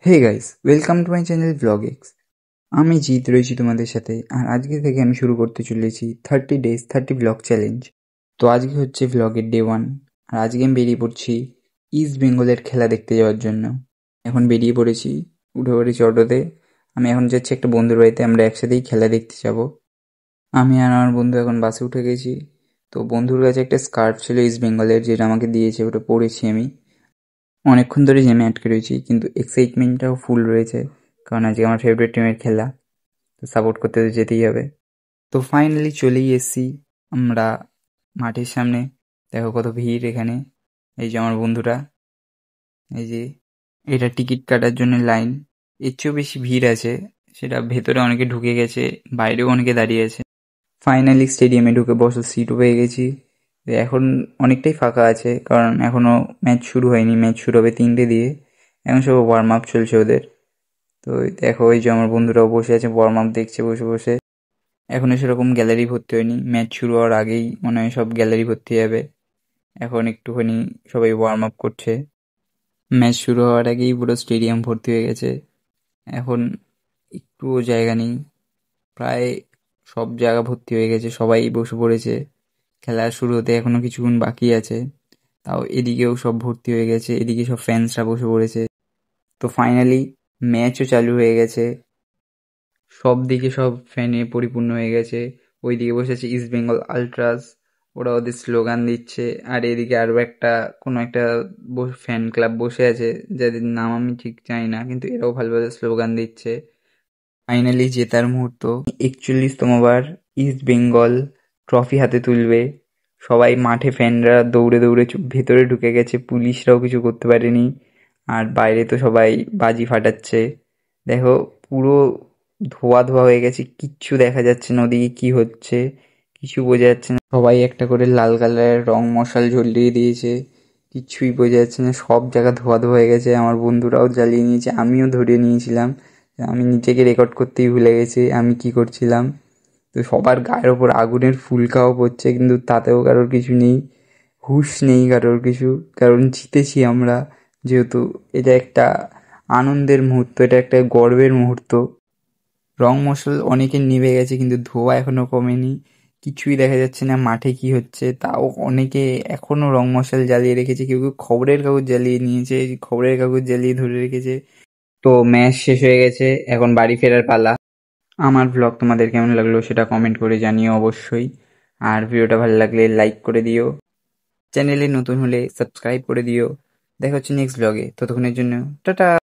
Hey guys, welcome to my channel vlog X. আমি জিৎ রয়েছি তোমাদের সাথে, আর আজকে থেকে আমি শুরু করতে চলেছি 30 days 30 ব্লগ চ্যালেঞ্জ। তো আজকে হচ্ছে ব্লগের ডে 1, আর আজকে আমি বেরিয়ে পড়ছি ইস্ট বেঙ্গলের খেলা দেখতে যাওয়ার জন্য। এখন বেরিয়ে পড়েছি, উঠে পড়েছি অটোতে। আমি এখন যাচ্ছি একটা বন্ধুর বাড়িতে, আমরা একসাথেই খেলা দেখতে যাব। আমি আর আমার বন্ধু এখন বাসে উঠে গেছি। তো বন্ধুর কাছে একটা স্কার্ফ ছিল ইস্ট বেঙ্গলের, যেটা আমাকে দিয়েছে, ওটা পরেছি আমি। অনেকক্ষণ ধরে জ্যামে আটকে রয়েছি, কিন্তু এক্সাইটমেন্টটাও ফুল রয়েছে, কারণ আজকে আমার ফেভারিট টিমের খেলা, তো সাপোর্ট করতে তো যেতেই হবে। তো ফাইনালি চলেই এসেছি আমরা মাঠের সামনে। দেখো কত ভিড় এখানে। এই যে আমার বন্ধুরা, এই যে এটা টিকিট কাটার জন্য লাইন। এর চেয়েও বেশি ভিড় আছে, সেটা ভেতরে অনেকে ঢুকে গেছে, বাইরেও অনেকে দাঁড়িয়ে আছে। ফাইনালি স্টেডিয়ামে ঢুকে বসার সিটও পেয়ে গেছি। তো এখন অনেকটাই ফাঁকা আছে, কারণ এখনও ম্যাচ শুরু হয়নি। ম্যাচ শুরু হবে 3টে দিয়ে। এখন সব ওয়ার্ম আপ চলছে ওদের। তো দেখো, এই যে আমার বন্ধুরাও বসে আছে, ওয়ার্ম আপ দেখছে বসে বসে। এখনো সেরকম গ্যালারি ভর্তি হয়নি, ম্যাচ শুরু হওয়ার আগেই মনে হয় সব গ্যালারি ভর্তি যাবে। এখন একটুখানি সবাই ওয়ার্ম আপ করছে। ম্যাচ শুরু হওয়ার আগেই পুরো স্টেডিয়াম ভর্তি হয়ে গেছে। এখন একটুও জায়গা নেই, প্রায় সব জায়গা ভর্তি হয়ে গেছে, সবাই বসে পড়েছে। খেলা শুরু হতে এখনো কিছুক্ষণ বাকি আছে, তাও এদিকেও সব ভর্তি হয়ে গেছে, এদিকে সব ফ্যান্সরা বসে পড়েছে। তো ফাইনালি ম্যাচও চালু হয়ে গেছে, সব দিকে সব ফ্যানে পরিপূর্ণ হয়ে গেছে। ওইদিকে বসে আছে ইস্ট বেঙ্গল আলট্রাস, ওরা ওদের স্লোগান দিচ্ছে। আর এদিকে আরও একটা কোনো একটা ফ্যান ক্লাব বসে আছে, যাদের নাম আমি ঠিক জানি না, কিন্তু এরাও ভালোভাবে স্লোগান দিচ্ছে। ফাইনালি জেতার মুহূর্ত, 41তম বার ইস্ট বেঙ্গল ট্রফি হাতে তুলবে। সবাই মাঠে, ফ্যানরা দৌড়ে দৌড়ে ভেতরে ঢুকে গেছে, পুলিশরাও কিছু করতে পারেনি। আর বাইরে তো সবাই বাজি ফাটাচ্ছে। দেখো, পুরো ধোয়া ধোয়া হয়ে গেছে, কিচ্ছু দেখা যাচ্ছে না ওদিকে কি হচ্ছে, কিছু বোঝা যাচ্ছে না। সবাই একটা করে লাল কালারের রং মশাল ঝরিয়ে দিয়েছে, কিছুই বোঝা যাচ্ছে না, সব জায়গা ধোয়া ধোয়া হয়ে গেছে। আমার বন্ধুরাও জ্বালিয়ে নিয়েছে, আমিও ধরিয়ে নিয়েছিলাম। আমি নিজেকে রেকর্ড করতেই ভুলে গেছি আমি কি করছিলাম। তো সবার গায়ের ওপর আগুনের ফুলকাও পড়ছে, কিন্তু তাতেও কারোর কিছু নেই, হুঁশ নেই কারোর কিছু, কারণ জিতেছি আমরা। যেহেতু এটা একটা আনন্দের মুহূর্ত, এটা একটা গর্বের মুহূর্ত। রং মশাল অনেকের নিভে গেছে, কিন্তু ধোঁয়া এখনো কমেনি, কিছুই দেখা যাচ্ছে না মাঠে কি হচ্ছে। তাও অনেকে এখনো রং মশাল জ্বালিয়ে রেখেছে, কেউ কেউ খবরের কাগজ জ্বালিয়ে নিয়েছে, খবরের কাগজ জ্বালিয়ে ধরে রেখেছে। তো ম্যাচ শেষ হয়ে গেছে, এখন বাড়ি ফেরার পালা। আমার ভ্লগ তোমাদের কেমন লাগলো সেটা কমেন্ট করে জানিও অবশ্যই। আর ভিডিওটা ভালো লাগলে লাইক করে দিও, চ্যানেলে নতুন হলে সাবস্ক্রাইব করে দিও। দেখা হচ্ছে নেক্সট ভ্লগে, ততক্ষণের জন্য টাটা।